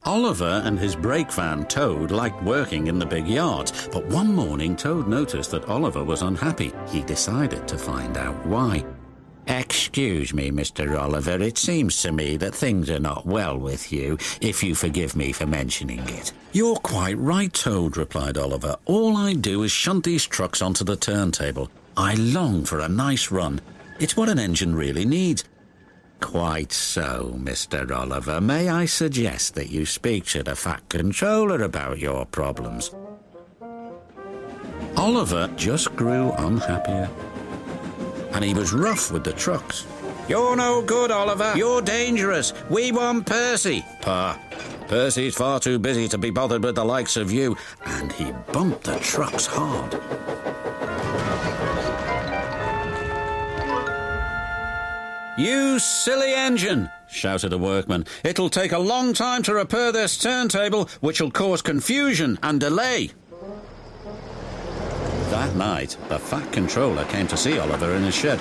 Oliver and his brake van Toad liked working in the big yards, but one morning Toad noticed that Oliver was unhappy. He decided to find out why. "Excuse me, Mr. Oliver, it seems to me that things are not well with you, if you forgive me for mentioning it." "You're quite right, Toad," replied Oliver. "All I do is shunt these trucks onto the turntable. I long for a nice run. It's what an engine really needs." "Quite so, Mr. Oliver. May I suggest that you speak to the Fat Controller about your problems?" Oliver just grew unhappier, and he was rough with the trucks. "You're no good, Oliver. You're dangerous. We want Percy." "Pa, Percy's far too busy to be bothered with the likes of you." And he bumped the trucks hard. "You silly engine," shouted a workman. "It'll take a long time to repair this turntable, which'll cause confusion and delay." That night, the Fat Controller came to see Oliver in his shed.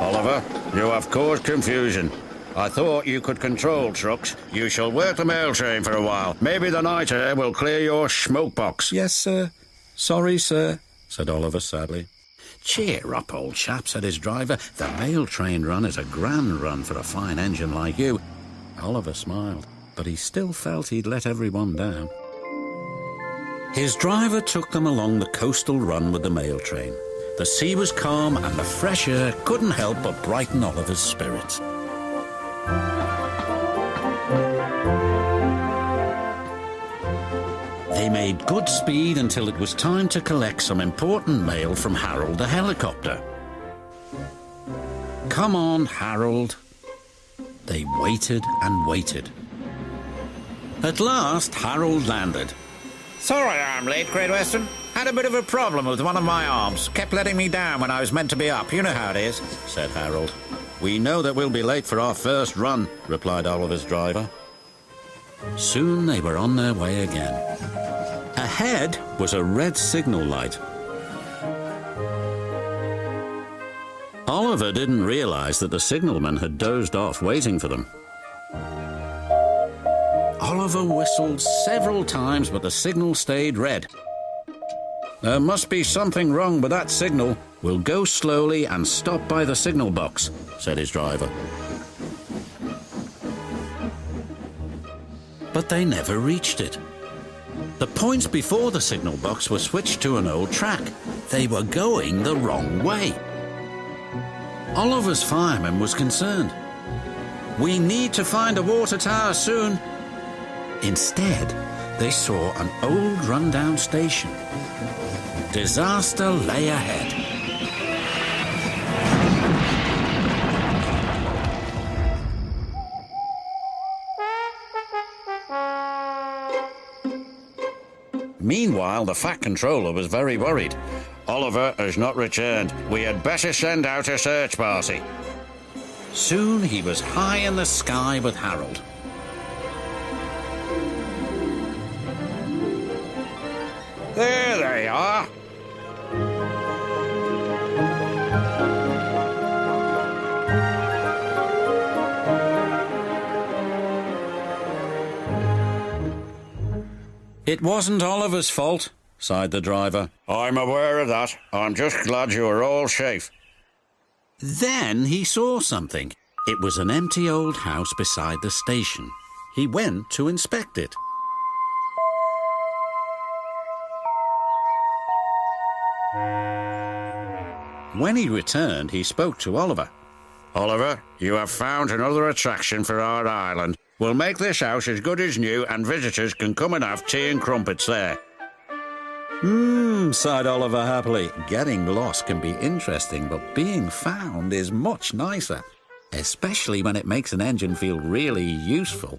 "Oliver, you have caused confusion. I thought you could control trucks. You shall work the mail train for a while. Maybe the night air will clear your smoke box." "Yes, sir. Sorry, sir," said Oliver sadly. "Cheer up, old chap," said his driver. "The mail train run is a grand run for a fine engine like you." Oliver smiled, but he still felt he'd let everyone down. His driver took them along the coastal run with the mail train. The sea was calm, and the fresh air couldn't help but brighten Oliver's spirits. They made good speed until it was time to collect some important mail from Harold the helicopter. "Come on, Harold." They waited and waited. At last, Harold landed. "Sorry I'm late, Great Western. Had a bit of a problem with one of my arms. Kept letting me down when I was meant to be up. You know how it is," said Harold. "We know that we'll be late for our first run," replied Oliver's driver. Soon they were on their way again. Ahead was a red signal light. Oliver didn't realize that the signalman had dozed off waiting for them. Oliver whistled several times, but the signal stayed red. "There must be something wrong with that signal. We'll go slowly and stop by the signal box," said his driver. But they never reached it. The points before the signal box were switched to an old track. They were going the wrong way. Oliver's fireman was concerned. "We need to find a water tower soon." Instead, they saw an old run-down station. Disaster lay ahead. Meanwhile, the Fat Controller was very worried. "Oliver has not returned. We had better send out a search party." Soon he was high in the sky with Harold. "There they are." "It wasn't Oliver's fault," sighed the driver. "I'm aware of that. I'm just glad you are all safe." Then he saw something. It was an empty old house beside the station. He went to inspect it. When he returned, he spoke to Oliver. "Oliver, you have found another attraction for our island. We'll make this house as good as new, and visitors can come and have tea and crumpets there." Sighed Oliver happily. Getting lost can be interesting, but being found is much nicer, especially when it makes an engine feel really useful.